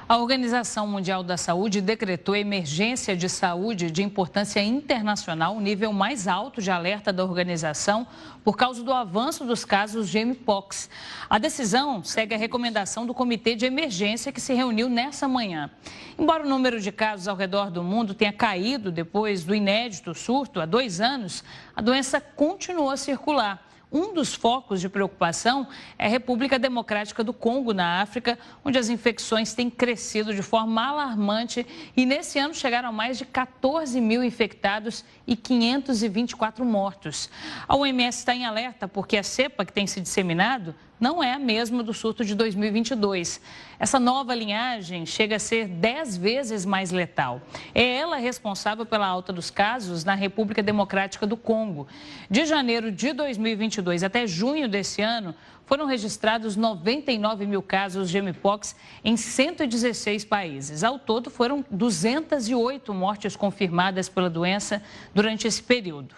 A Organização Mundial da Saúde decretou emergência de saúde de importância internacional, o nível mais alto de alerta da organização, por causa do avanço dos casos de mpox. A decisão segue a recomendação do Comitê de Emergência que se reuniu nessa manhã. Embora o número de casos ao redor do mundo tenha caído depois do inédito surto há 2 anos, a doença continuou a circular. Um dos focos de preocupação é a República Democrática do Congo, na África, onde as infecções têm crescido de forma alarmante e nesse ano chegaram a mais de 14 mil infectados e 524 mortos. A OMS está em alerta porque a cepa que tem se disseminado não é a mesma do surto de 2022. Essa nova linhagem chega a ser 10 vezes mais letal. É ela responsável pela alta dos casos na República Democrática do Congo. De janeiro de 2022 até junho desse ano, foram registrados 99 mil casos de mpox em 116 países. Ao todo, foram 208 mortes confirmadas pela doença durante esse período.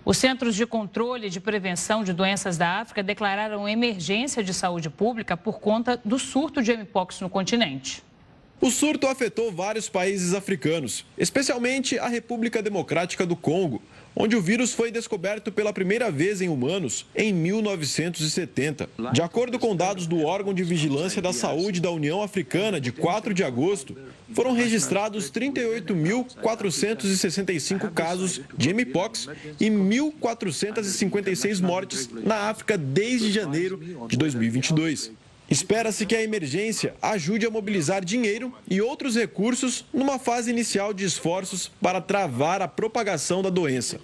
Os Centros de Controle e de Prevenção de Doenças da África declararam emergência de saúde pública por conta do surto de mpox no continente. O surto afetou vários países africanos, especialmente a República Democrática do Congo, onde o vírus foi descoberto pela primeira vez em humanos em 1970. De acordo com dados do órgão de vigilância da saúde da União Africana, de 4 de agosto, foram registrados 38.465 casos de mpox e 1.456 mortes na África desde janeiro de 2022. Espera-se que a emergência ajude a mobilizar dinheiro e outros recursos numa fase inicial de esforços para travar a propagação da doença.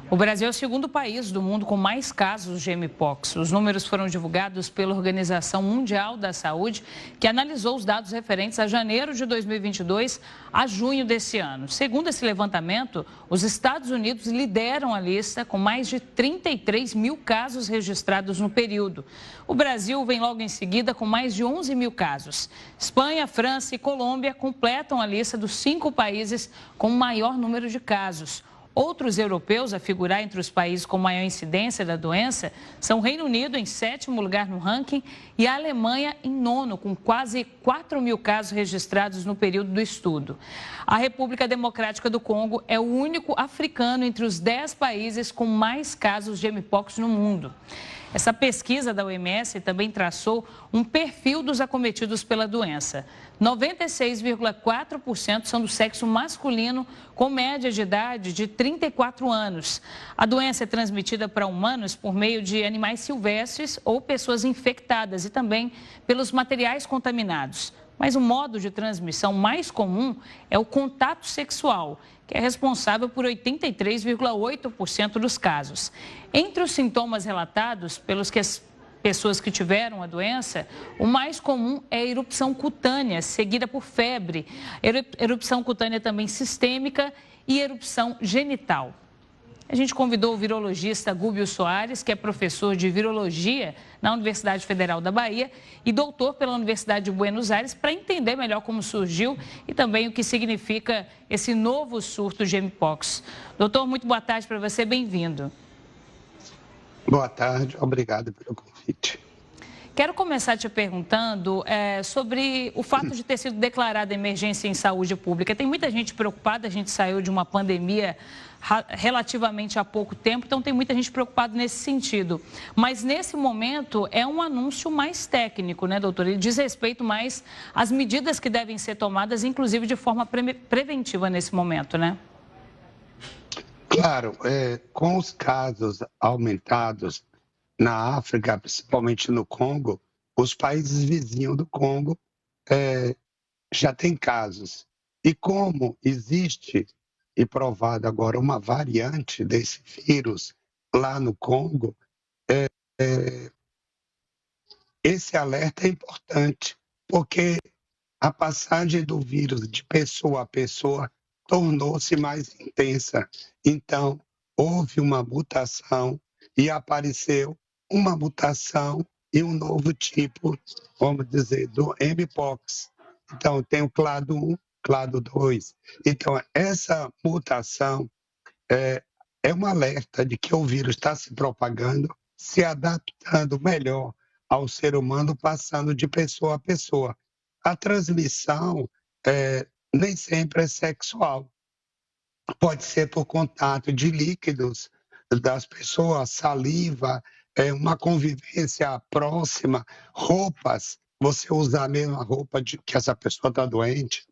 O Brasil é o segundo país do mundo com mais casos de mpox. Os números foram divulgados pela Organização Mundial da Saúde, que analisou os dados referentes a janeiro de 2022 a junho desse ano. Segundo esse levantamento, os Estados Unidos lideram a lista com mais de 33 mil casos registrados no período. O Brasil vem logo em seguida com mais de 11 mil casos. Espanha, França e Colômbia completam a lista dos 5 países com maior número de casos. Outros europeus a figurar entre os países com maior incidência da doença são o Reino Unido, em 7º lugar no ranking, e a Alemanha, em 9º, com quase 4 mil casos registrados no período do estudo. A República Democrática do Congo é o único africano entre os 10 países com mais casos de mpox no mundo. Essa pesquisa da OMS também traçou um perfil dos acometidos pela doença. 96,4% são do sexo masculino, com média de idade de 34 anos. A doença é transmitida para humanos por meio de animais silvestres ou pessoas infectadas e também pelos materiais contaminados. Mas o modo de transmissão mais comum é o contato sexual, que é responsável por 83,8% dos casos. Entre os sintomas relatados pelos que as pessoas que tiveram a doença, o mais comum é a erupção cutânea, seguida por febre, erupção cutânea também sistêmica e erupção genital. A gente convidou o virologista Gúbio Soares, que é professor de virologia na Universidade Federal da Bahia e doutor pela Universidade de Buenos Aires, para entender melhor como surgiu e também o que significa esse novo surto de mpox. Doutor, muito boa tarde para você, bem-vindo. Boa tarde, obrigado pelo convite. Quero começar te perguntando sobre o fato de ter sido declarada emergência em saúde pública. Tem muita gente preocupada, a gente saiu de uma pandemia relativamente há pouco tempo, então tem muita gente preocupada nesse sentido. Mas nesse momento é um anúncio mais técnico, né, doutor? Ele diz respeito mais às medidas que devem ser tomadas, inclusive de forma preventiva nesse momento, né? Claro, com os casos aumentados na África, principalmente no Congo, os países vizinhos do Congo já têm casos. E como existe e provado agora uma variante desse vírus lá no Congo, esse alerta é importante, porque a passagem do vírus de pessoa a pessoa tornou-se mais intensa. Então, houve uma mutação e apareceu uma mutação e um novo tipo, vamos dizer, do mpox. Então, tem o clado 1, clado 2. Então, essa mutação é um alerta de que o vírus está se propagando, se adaptando melhor ao ser humano, passando de pessoa a pessoa. A transmissão nem sempre é sexual. Pode ser por contato de líquidos das pessoas, saliva, uma convivência próxima, roupas, você usar a mesma roupa que essa pessoa está doente.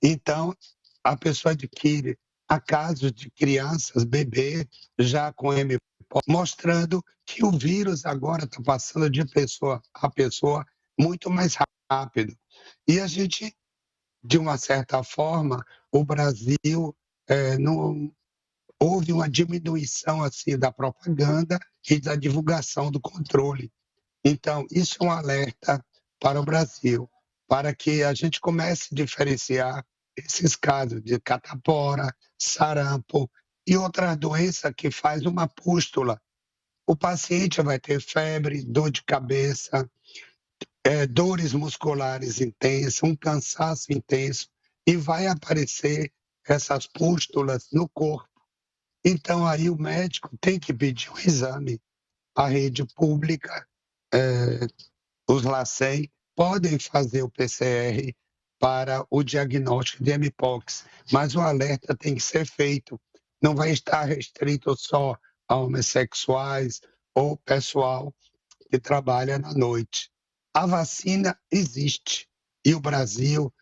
Então, a pessoa adquire. Há casos de crianças, bebê, já com mpox, mostrando que o vírus agora está passando de pessoa a pessoa muito mais rápido. E a gente, de uma certa forma, o Brasil não houve uma diminuição assim da propaganda e da divulgação do controle. Então, isso é um alerta para o Brasil, para que a gente comece a diferenciar esses casos de catapora, sarampo e outras doenças que faz uma pústula. O paciente vai ter febre, dor de cabeça, dores musculares intensas, um cansaço intenso e vai aparecer essas pústulas no corpo. Então, aí o médico tem que pedir um exame. A rede pública, os LACEN, podem fazer o PCR para o diagnóstico de mpox, mas o alerta tem que ser feito. Não vai estar restrito só a homossexuais ou pessoal que trabalha na noite. A vacina existe e o Brasil,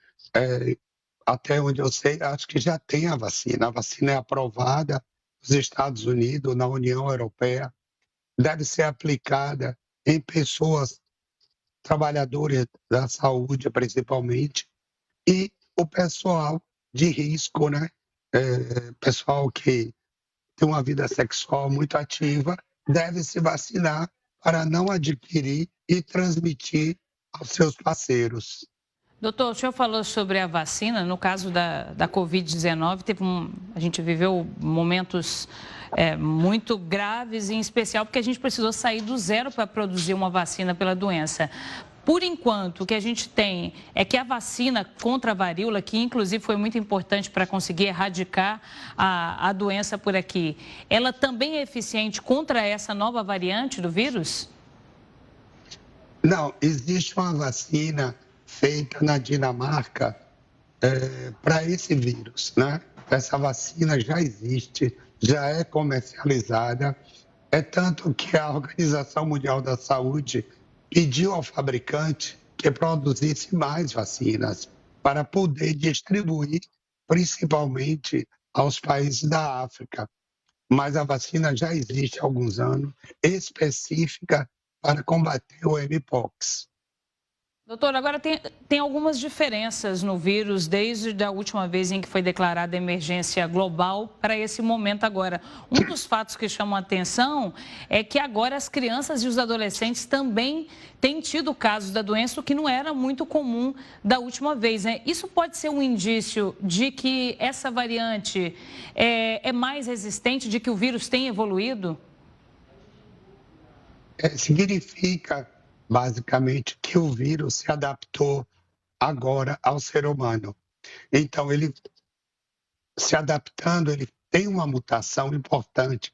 até onde eu sei, acho que já tem a vacina. A vacina é aprovada nos Estados Unidos, na União Europeia, deve ser aplicada em pessoas, trabalhadores da saúde principalmente, e o pessoal de risco, né? Pessoal que tem uma vida sexual muito ativa, deve se vacinar para não adquirir e transmitir aos seus parceiros. Doutor, o senhor falou sobre a vacina. No caso da Covid-19, a gente viveu momentos muito graves, em especial porque a gente precisou sair do zero para produzir uma vacina pela doença. Por enquanto, o que a gente tem é que a vacina contra a varíola, que inclusive foi muito importante para conseguir erradicar a doença por aqui, ela também é eficiente contra essa nova variante do vírus? Não, existe uma vacina feita na Dinamarca para esse vírus, né? Essa vacina já existe, já é comercializada, é tanto que a Organização Mundial da Saúde pediu ao fabricante que produzisse mais vacinas para poder distribuir, principalmente aos países da África. Mas a vacina já existe há alguns anos, específica para combater o mpox. Doutor, agora tem algumas diferenças no vírus desde a última vez em que foi declarada emergência global para esse momento agora. Um dos fatos que chamam a atenção é que agora as crianças e os adolescentes também têm tido casos da doença, o que não era muito comum da última vez, né? Isso pode ser um indício de que essa variante é mais resistente, de que o vírus tem evoluído? Significa, basicamente, que o vírus se adaptou agora ao ser humano. Então, ele se adaptando, ele tem uma mutação importante.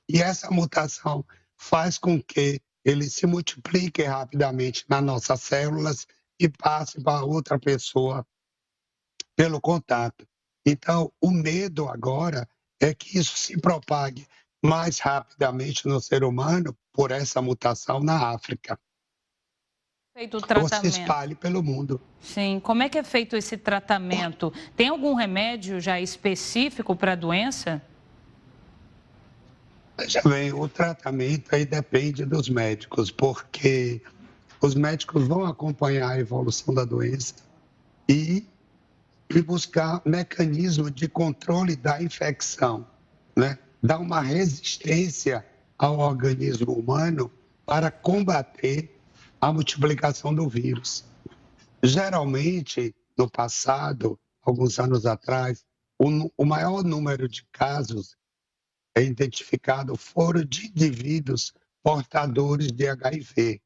E essa mutação faz com que ele se multiplique rapidamente nas nossas células e passe para outra pessoa pelo contato. Então, o medo agora é que isso se propague mais rapidamente no ser humano por essa mutação na África. Feito o tratamento. Ou se espalhe pelo mundo. Sim, como é que é feito esse tratamento? Tem algum remédio já específico para a doença? Já vem, o tratamento aí depende dos médicos, porque os médicos vão acompanhar a evolução da doença e buscar mecanismo de controle da infecção, né? Dar uma resistência ao organismo humano para combater a multiplicação do vírus. Geralmente, no passado, alguns anos atrás, o maior número de casos identificado foram de indivíduos portadores de HIV.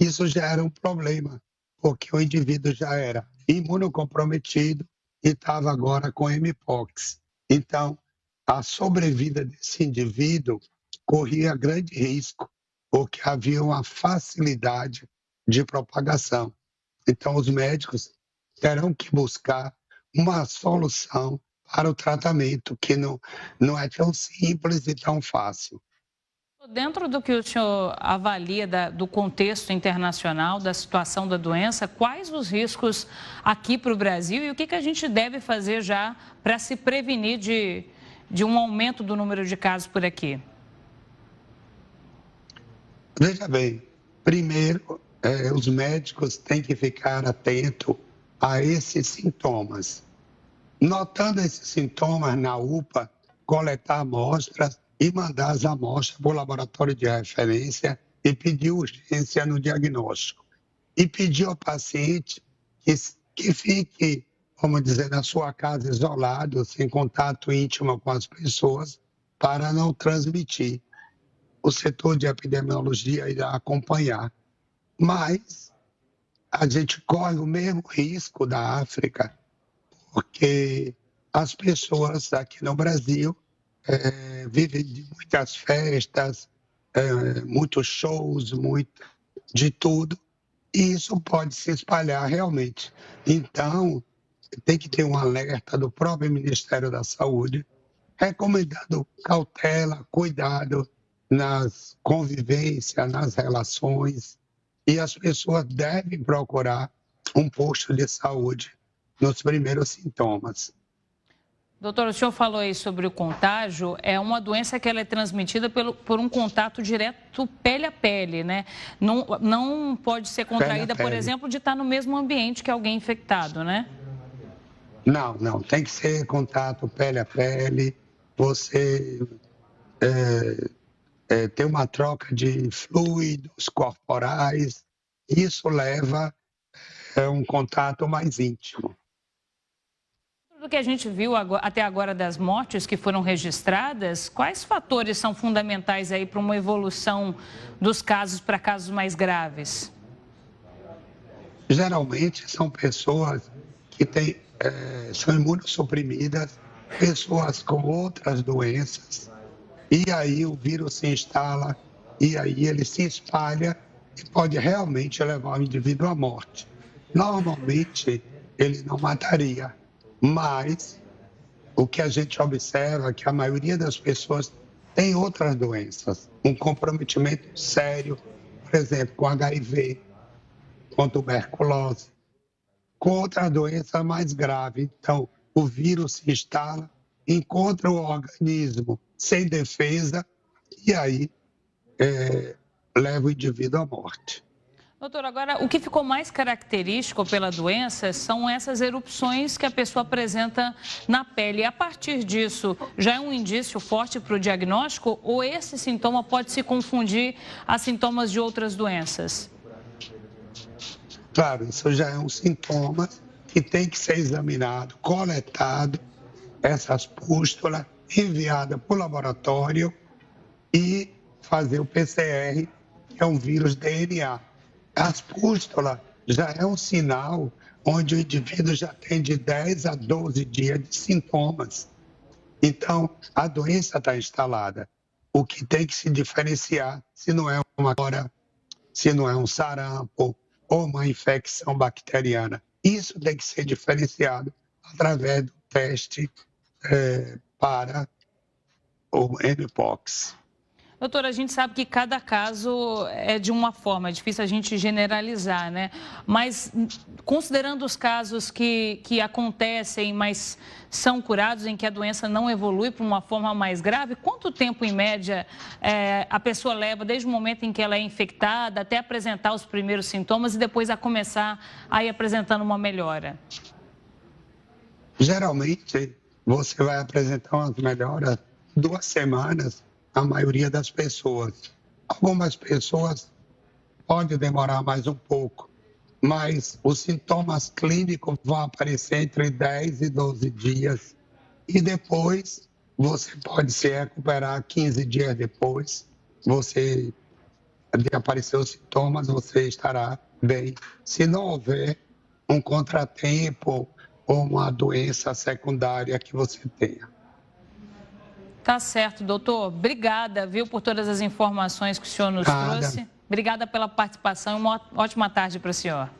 Isso já era um problema, porque o indivíduo já era imunocomprometido e estava agora com mpox. Então, a sobrevida desse indivíduo corria grande risco. porque havia uma facilidade de propagação. Então, os médicos terão que buscar uma solução para o tratamento, que não é tão simples e tão fácil. Dentro do que o senhor avalia do contexto internacional, da situação da doença, quais os riscos aqui para o Brasil e o que a gente deve fazer já para se prevenir de um aumento do número de casos por aqui? Veja bem, primeiro, os médicos têm que ficar atentos a esses sintomas. Notando esses sintomas na UPA, coletar amostras e mandar as amostras para o laboratório de referência e pedir urgência no diagnóstico. E pedir ao paciente que fique, vamos dizer, na sua casa isolado, sem contato íntimo com as pessoas, para não transmitir. O setor de epidemiologia irá acompanhar. Mas a gente corre o mesmo risco da África, porque as pessoas aqui no Brasil vivem de muitas festas, muitos shows, de tudo, e isso pode se espalhar realmente. Então, tem que ter um alerta do próprio Ministério da Saúde, recomendando cautela, cuidado nas convivências, nas relações, e as pessoas devem procurar um posto de saúde nos primeiros sintomas. Doutor, o senhor falou aí sobre o contágio, é uma doença que ela é transmitida por um contato direto pele a pele, né? Não pode ser contraída, por exemplo, de estar no mesmo ambiente que alguém infectado, né? Não, tem que ser contato pele a pele, você ter uma troca de fluidos corporais, isso leva a um contato mais íntimo. Do que a gente viu até agora das mortes que foram registradas, quais fatores são fundamentais aí para uma evolução dos casos para casos mais graves? Geralmente são pessoas que são imunossuprimidas, pessoas com outras doenças, e aí o vírus se instala, e aí ele se espalha e pode realmente levar o indivíduo à morte. Normalmente ele não mataria, mas o que a gente observa é que a maioria das pessoas tem outras doenças, um comprometimento sério, por exemplo, com HIV, com tuberculose, com outra doença mais grave. Então, o vírus se instala, encontra o organismo sem defesa e aí leva o indivíduo à morte. Doutor, agora, o que ficou mais característico pela doença são essas erupções que a pessoa apresenta na pele. E a partir disso, já é um indício forte para o diagnóstico ou esse sintoma pode se confundir a sintomas de outras doenças? Claro, isso já é um sintoma que tem que ser examinado, coletado, essas pústulas, enviada para o laboratório e fazer o PCR, que é um vírus DNA. As pústulas já é um sinal onde o indivíduo já tem de 10 a 12 dias de sintomas. Então, a doença está instalada. O que tem que se diferenciar se não é se não é um sarampo ou uma infecção bacteriana. Isso tem que ser diferenciado através do teste para o Mpox. Doutora, a gente sabe que cada caso é de uma forma, é difícil a gente generalizar, né? Mas considerando os casos que acontecem, mas são curados, em que a doença não evolui para uma forma mais grave, quanto tempo, em média, a pessoa leva desde o momento em que ela é infectada até apresentar os primeiros sintomas e depois a começar a ir apresentando uma melhora? Geralmente, você vai apresentar umas melhoras 2 semanas, a maioria das pessoas. Algumas pessoas pode demorar mais um pouco, mas os sintomas clínicos vão aparecer entre 10 e 12 dias e depois você pode se recuperar 15 dias depois. Você de aparecer os sintomas, você estará bem. Se não houver um contratempo ou uma doença secundária que você tenha. Tá certo, doutor. Obrigada, viu, por todas as informações que o senhor nos trouxe. Obrigada pela participação e uma ótima tarde para o senhor.